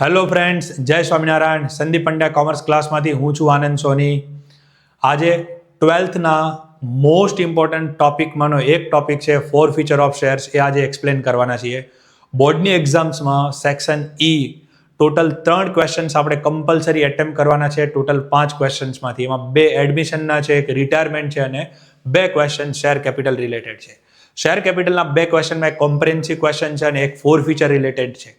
Hello friends, જય Swaminarayan. Sandeep Pandya commerce ક્લાસમાંથી હું છું આનંદ સોની. આજે 12થના મોસ્ટ ઇમ્પોર્ટન્ટ ટોપિકમાંનો એક ટોપિક છે ફોર ફીચર ઓફ શેર્સ. એ આજે એક્સપ્લેન કરવાના છીએ. બોર્ડની એક્ઝામ્સમાં સેક્શન ટોટલ 3 ક્વેશ્ચન્સ આપણે કમ્પલસરી એટેમ્પ કરવાના છે. ટોટલ 5 ક્વેશ્ચન્સમાંથી એમાં 2 એડમિશનના છે, એક રિટાયરમેન્ટ છે અને 2 ક્વેશ્ચન શેર કેપિટલ રિલેટેડ છે. શેર કેપિટલના 2 ક્વેશ્ચનમાં એક કોમ્પ્રિહેન્સિવ ક્વેશ્ચન છે અને એક ફોર ફીચર રિલેટેડ છે.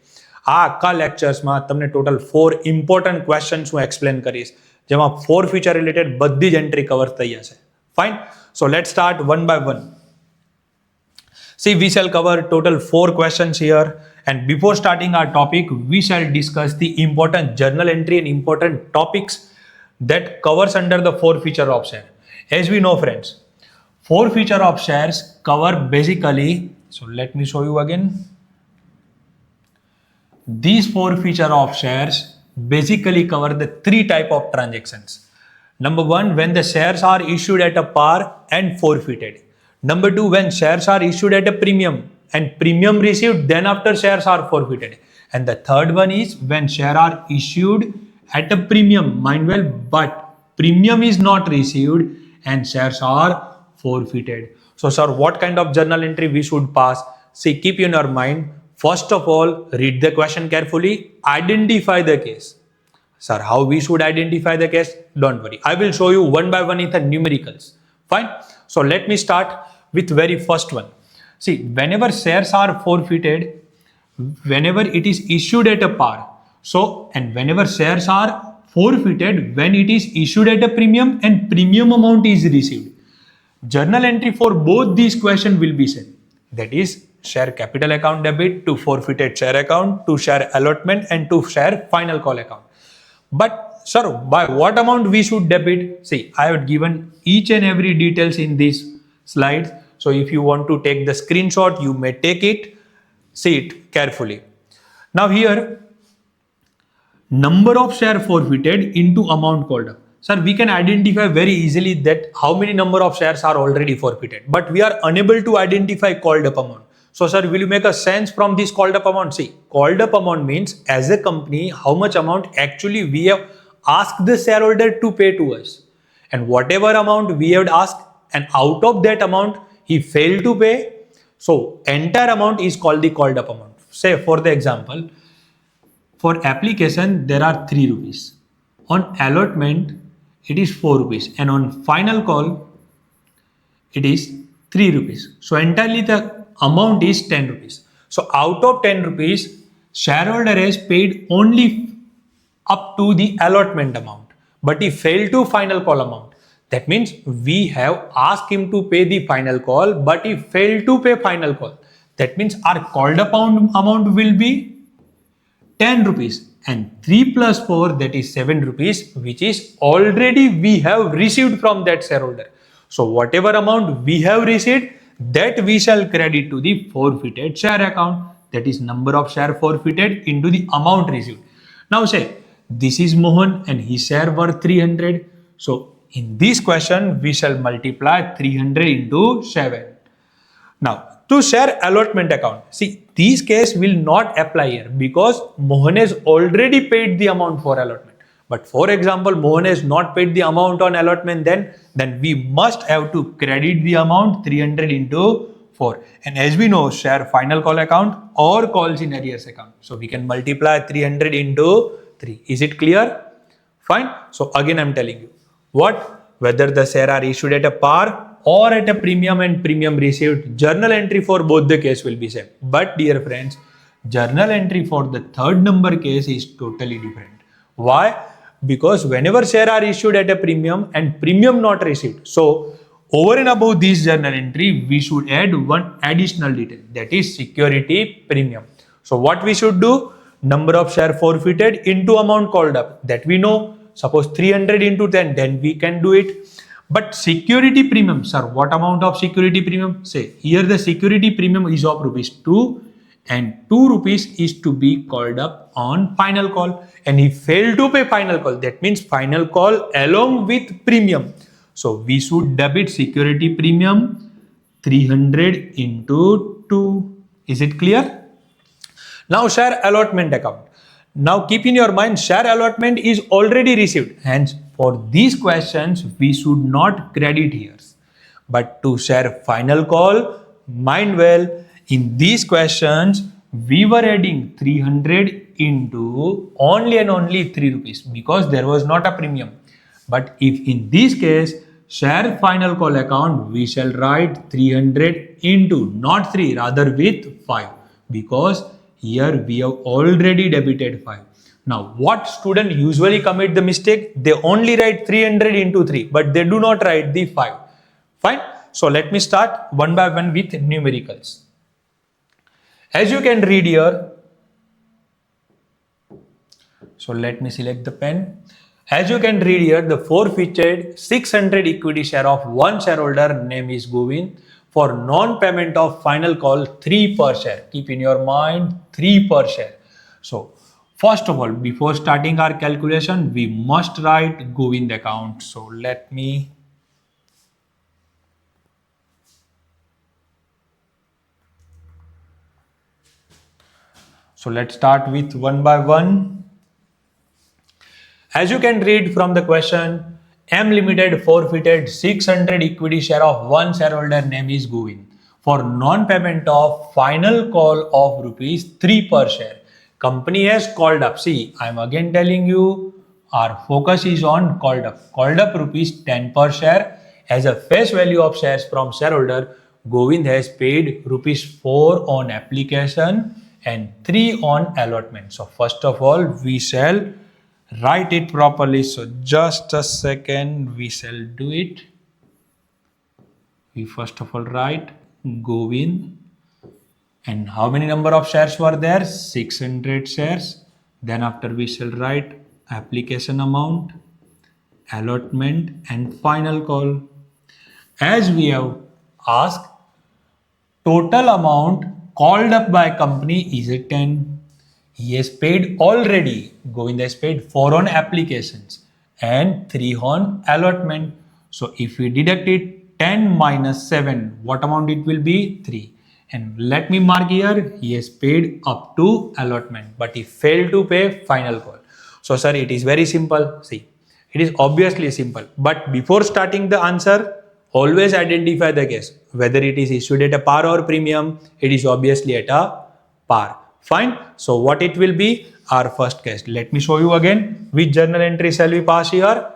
આ આખા લેક્ચર્સમાં તમને ટોટલ 4 ઇમ્પોર્ટન્ટ ક્વેશ્ચન્સ હું એક્સપ્લેન કરીશ, જેમાં ફોર ફીચર રિલેટેડ બધી જ એન્ટ્રી કવર થઈ જશે. Fine. So let start one by one. See, we shall cover total 4 questions here, and before starting our topic, we shall discuss the important journal entry and important topics that covers under the four feature of share. As we know, friends, four feature of shares cover basically. So let me show you again. These four feature of shares basically cover the 3 type of transactions. Number 1, when the shares are issued at a par and forfeited. Number 2, when shares are issued at a premium and premium received, then after shares are forfeited. And the third one is when shares are issued at a premium, mind well, but premium is not received and shares are forfeited. So sir, what kind of journal entry we should pass? See, keep in your mind. First of all, read the question carefully, identify the case. Sir, how we should identify the case? Don't worry. I will show you one by one in the numericals. Fine. So let me start with very first one. See, whenever shares are forfeited, whenever it is issued at a par. So, and whenever shares are forfeited, when it is issued at a premium and premium amount is received. Journal entry for both these questions will be same. That is, share capital account debit to forfeited share account to share allotment and to share final call account. But sir, by what amount we should debit? See, I have given each and every details in this slide. So if you want to take the screenshot, you may take it, see it carefully. Now here, number of share forfeited into amount called up. Sir, we can identify very easily that how many number of shares are already forfeited, but we are unable to identify called up amount. So sir, will you make a sense from this called up amount? See, called up amount means as a company, how much amount actually we have asked the shareholder to pay to us. And whatever amount we have asked and out of that amount, he failed to pay. So entire amount is called the called up amount. Say for the example, for application, there are 3 rupees. On allotment, it is 4 rupees. And on final call, it is 3 rupees. So entirely the amount is 10 rupees. So out of 10 rupees, shareholder has paid only up to the allotment amount, but he failed to final call amount. That means we have asked him to pay the final call, but he failed to pay final call. That means our called up amount will be 10 rupees and 3 plus 4, that is 7 rupees, which is already we have received from that shareholder. So whatever amount we have received, that we shall credit to the forfeited share account. That is number of share forfeited into the amount received. Now say, this is Mohan and his share were 300. So in this question, we shall multiply 300 into 7. Now, to share allotment account, see, this case will not apply here because Mohan has already paid the amount for allotment. But for example, Mohan has not paid the amount on allotment, then we must have to credit the amount 300 into 4. And as we know, share final call account or calls in arrears account. So we can multiply 300 into 3. Is it clear? Fine. So again, I'm telling you, what? Whether the share are issued at a par or at a premium and premium received, journal entry for both the case will be same. But dear friends, journal entry for the third number case is totally different. Why? Because whenever share are issued at a premium and premium not received, so over and above this journal entry, we should add one additional detail, that is security premium. So what we should do? Number of share forfeited into amount called up, that we know. Suppose 300 into 10, then we can do it. But security premium, sir, what amount of security premium? Say here the security premium is of rupees 2 and 2 rupees is to be called up on final call, and he failed to pay final call. That means final call along with premium. So we should debit security premium 300 into 2. Is it clear? Now share allotment account. Now keep in your mind, share allotment is already received. Hence, for these questions, we should not credit here. But to share final call, mind well, in these questions, we were adding 300 into only and only 3 rupees because there was not a premium. But if in this case, share final call account, we shall write 300 into not 3, rather with 5, because here we have already debited 5. Now, what student usually commit the mistake? They only write 300 into 3, but they do not write the 5. Fine. So let me start one by one with numericals. As you can read here, so let me select the pen. As you can read here, the forfeited 600 equity share of one shareholder, name is Govind, for non-payment of final call 3 per share. Keep in your mind 3 per share. So first of all, before starting our calculation, we must write Govind account. So let me let's start with one by one. As you can read from the question, M Limited forfeited 600 equity share of one shareholder, name is Govind, for non-payment of final call of rupees 3 per share. Company has called up. See, I am again telling you, our focus is on called up. Called up rupees 10 per share as a face value of shares from shareholder. Govind has paid rupees 4 on application and 3 on allotment. So first of all, we shall write it properly. So just a second, we shall do it. We first of all write Govind, and how many number of shares were there? 600 shares. Then after we shall write application amount, allotment and final call. As we have asked, total amount called up by company is a 10. He has paid already. Govind has paid 4 on applications and 3 on allotment. So if we deduct it 10 minus 7, what amount it will be? 3. And let me mark here, he has paid up to allotment, but he failed to pay final call. So sir, it is very simple. See, it is obviously simple. But before starting the answer, always identify the case. Whether it is issued at a par or premium, it is obviously at a par. Fine. So what it will be? Our first case. Let me show you again. Which journal entry shall we pass here?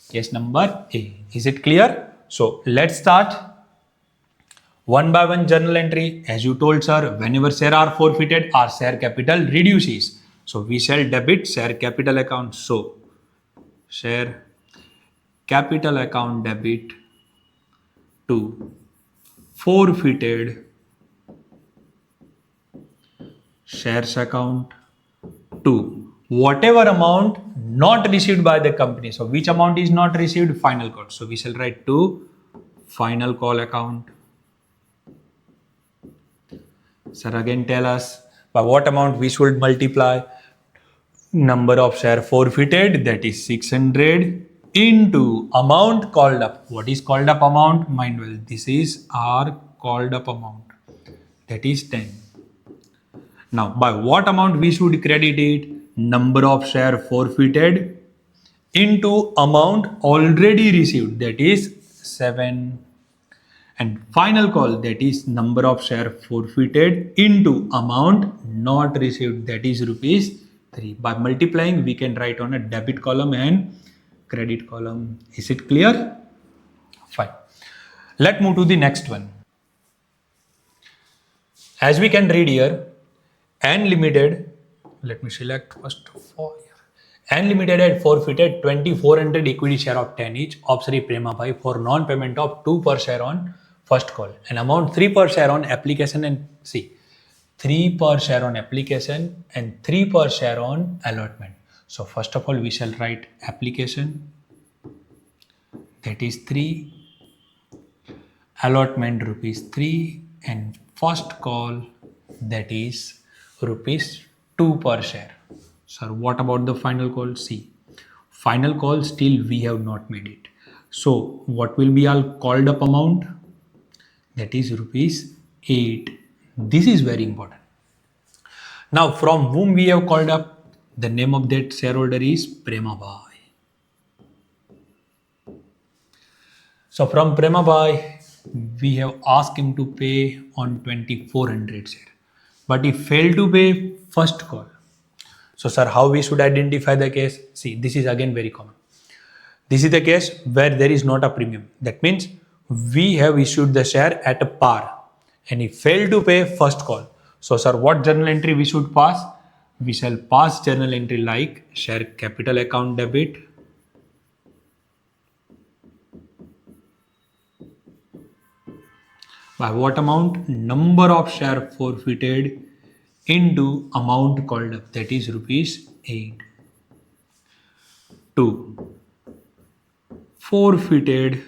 Case number A. Is it clear? So let's start. One by one journal entry. As you told sir, whenever share are forfeited, our share capital reduces. So we shall debit share capital account. So share capital account debit to forfeited shares account to whatever amount not received by the company. So which amount is not received? Final call. So we shall write to final call account. Sir, again tell us by what amount we should multiply. Number of share forfeited, that is 600, into amount called up. What is called up amount? Mind well, this is our called up amount, that is 10. Now, by what amount we should credit it? Number of share forfeited into amount already received, that is 7. And final call, that is number of share forfeited into amount not received, that is rupees 3. By multiplying, we can write on a debit column and credit column. Is it clear? Fine. Let's move to the next one. As we can read here, N Limited, let me select first of all here. N Limited had forfeited 2400 equity share of 10 each of Sri Premabhai for non-payment of 2 per share on first call and amount 3 per share on application and 3 per share on application and 3 per share on allotment. So first of all, we shall write application, that is 3, allotment rupees 3 and first call, that is rupees 2 per share. Sir, what about the final call? See, final call still we have not made it. So what will be our called up amount? That is rupees 8. This is very important. Now from whom we have called up? The name of that shareholder is Premabhai. So from Premabhai, we have asked him to pay on 2400 share, but he failed to pay first call. So sir, how we should identify the case? See, this is again very common. This is the case where there is not a premium. That means we have issued the share at a par and he failed to pay first call. So sir, what journal entry we should pass? We shall pass journal entry like share capital account debit by what amount? Number of share forfeited into amount called up, that is rupees 8. 2. Forfeited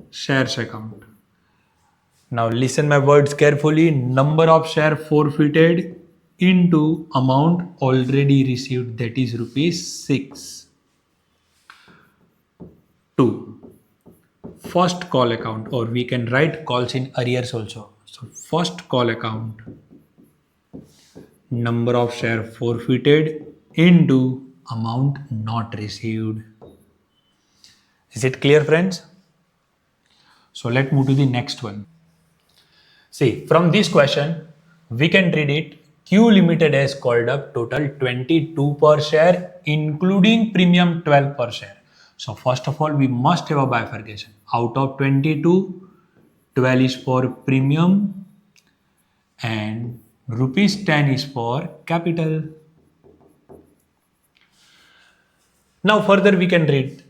shares account. Now listen my words carefully. Number of share forfeited into amount already received, that is rupees 6. 2. First call account, or we can write calls in arrears also. So first call account, number of share forfeited into amount not received. Is it clear, friends? So let's move to the next one. See, from this question, we can read it. Q Limited has called up total 22 per share, including premium 12 per share. So first of all, we must have a bifurcation. Out of 22, 12 is for premium and rupees 10 is for capital. Now further we can read.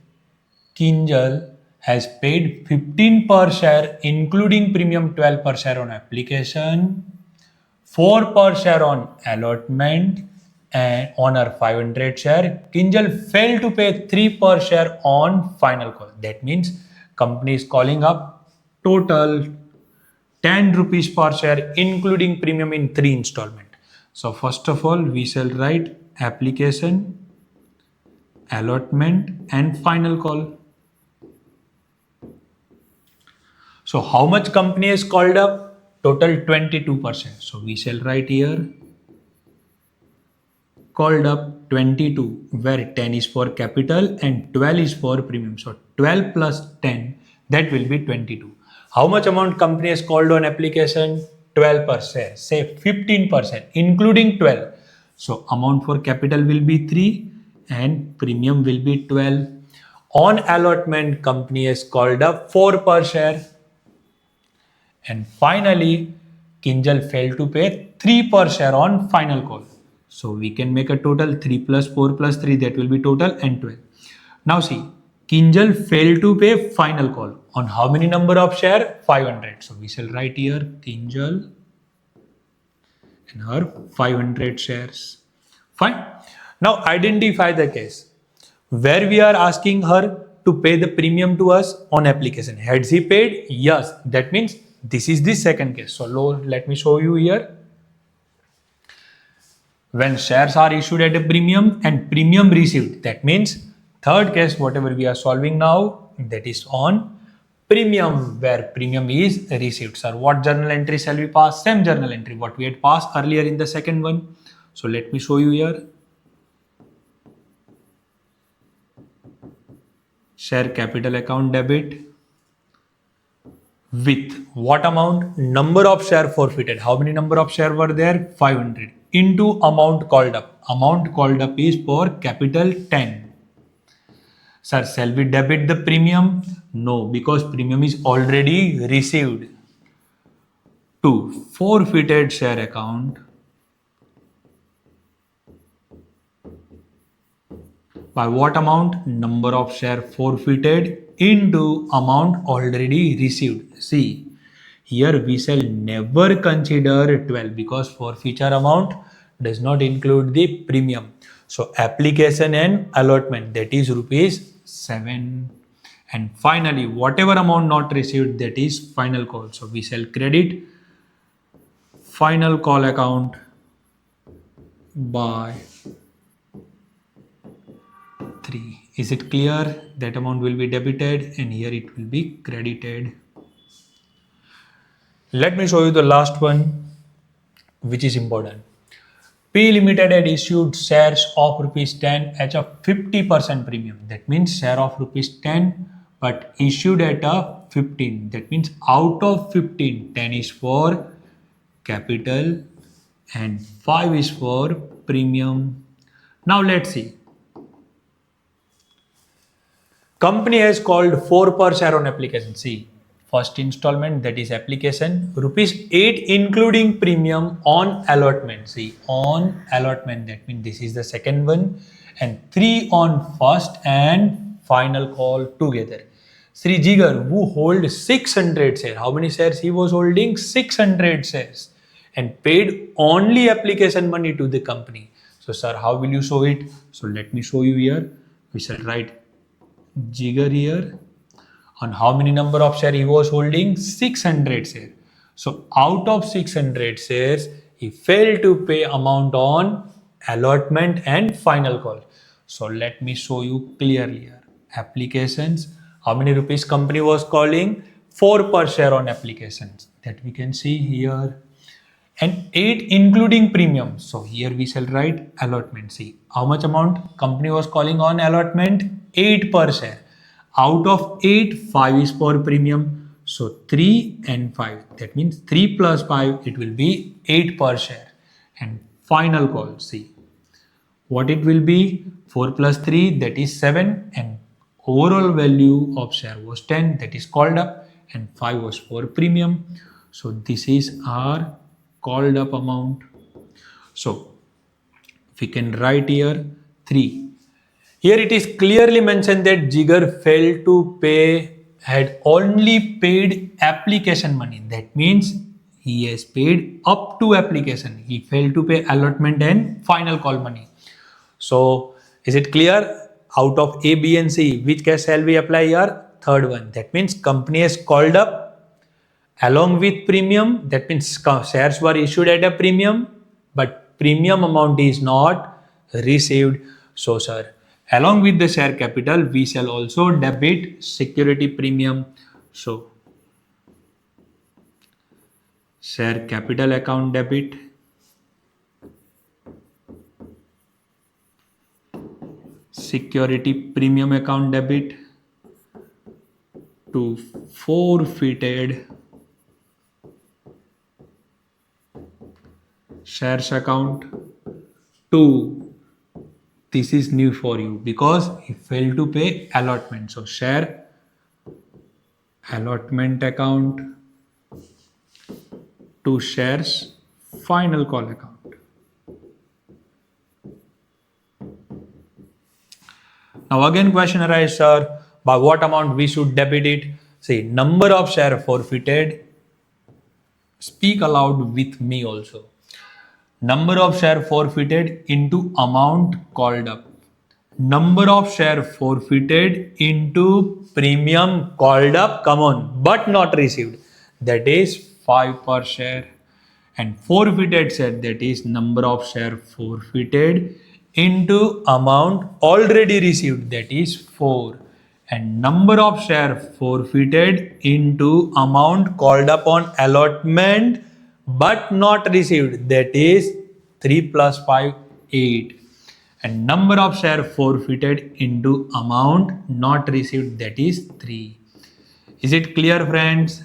Kinjal has paid 15 per share, including premium 12 per share on application, 4 per share on allotment, and on our 500 share. Kinjal failed to pay 3 per share on final call. That means company is calling up total 10 rupees per share, including premium in 3 installment. So first of all, we shall write application, allotment, and final call. So how much company has called up? Total 22%. So we shall write here called up 22, where 10 is for capital and 12 is for premium. So 12 plus 10, that will be 22. How much amount company has called on application? 12%, say 15%, including 12. So amount for capital will be 3 and premium will be 12. On allotment, company has called up 4 per share. And finally, Kinjal failed to pay 3 per share on final call. So we can make a total 3 plus 4 plus 3, that will be total and 12. Now see, Kinjal failed to pay final call on how many number of share? 500. So we shall write here Kinjal and her 500 shares. Fine. Now identify the case where we are asking her to pay the premium to us on application. Has he paid? Yes. That means this is the second case. So let me show you here. When shares are issued at a premium and premium received, that means third case, whatever we are solving now, that is on premium, where premium is received. Sir, what journal entry shall we pass? Same journal entry what we had passed earlier in the second one. So let me show you here. Share capital account debit with what amount? Number of share forfeited. How many number of share were there? 500 into amount called up. Amount called up is for capital 10. Sir, shall we debit the premium? No, because premium is already received. To forfeited share account by what amount? Number of share forfeited into amount already received. See, here we shall never consider 12 because forfeiture amount does not include the premium. So application and allotment, that is rupees 7. And finally, whatever amount not received, that is final call. So we shall credit final call account by 3. Is it clear? That amount will be debited and here it will be credited. Let me show you the last one, which is important. P Limited had issued shares of rupees 10 at a 50% premium. That means share of rupees 10 but issued at a 15. That means out of 15, 10 is for capital and 5 is for premium. Now let's see. Company has called 4 per share on application. See, first installment, that is application, rupees 8 including premium on allotment. See, on allotment, that means this is the second one, and 3 on first and final call together. Sri Jigar, who hold 600 shares. How many shares he was holding? 600 shares, and paid only application money to the company. So sir, how will you show it? So let me show you here. We shall write Jigar here. On how many number of share he was holding? 600 shares. So out of 600 shares, he failed to pay amount on allotment and final call. So let me show you clearly here. Applications. How many rupees company was calling? 4 per share on applications. That we can see here. And 8 including premium. So here we shall write allotment. See how much amount company was calling on allotment? 8 per share. Out of 8, 5 is for premium. So 3 and 5. That means 3 plus 5, it will be 8 per share. And final call, see what it will be. 4 plus 3, that is 7. And overall value of share was 10, that is called up. And 5 was for premium. So this is our called up amount. So we can write here 3. Here it is clearly mentioned that Jigar failed to pay, had only paid application money. That means he has paid up to application. He failed to pay allotment and final call money. So is it clear? Out of A, B and C, which case shall we apply here? Third one. That means company has called up along with premium. That means shares were issued at a premium, but premium amount is not received. So sir, along with the share capital, we shall also debit security premium. So share capital account debit, security premium account debit to forfeited shares account. 2. This is new for you because he failed to pay allotment. So share allotment account to shares final call account. Now again question arises, sir, by what amount we should debit it? See, number of share forfeited. Speak aloud with me also. Number of share forfeited into amount called up. Number of share forfeited into premium called up, come on, but not received. That is 5 per share. And forfeited share, that is number of share forfeited into amount already received, that is 4. And number of share forfeited into amount called up on allotment but not received, that is 3 plus 5, 8. And number of share forfeited into amount not received, that is 3. Is it clear, friends?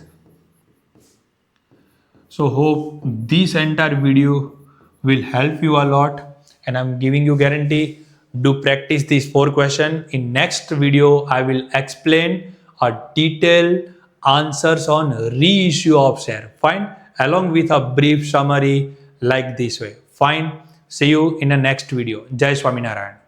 So hope this entire video will help you a lot, and I'm giving you guarantee, do practice these 4 questions. In next video I will explain a detailed answers on reissue of share. Fine, along with a brief summary like this way. Fine, see you in the next video. Jai Swaminarayan.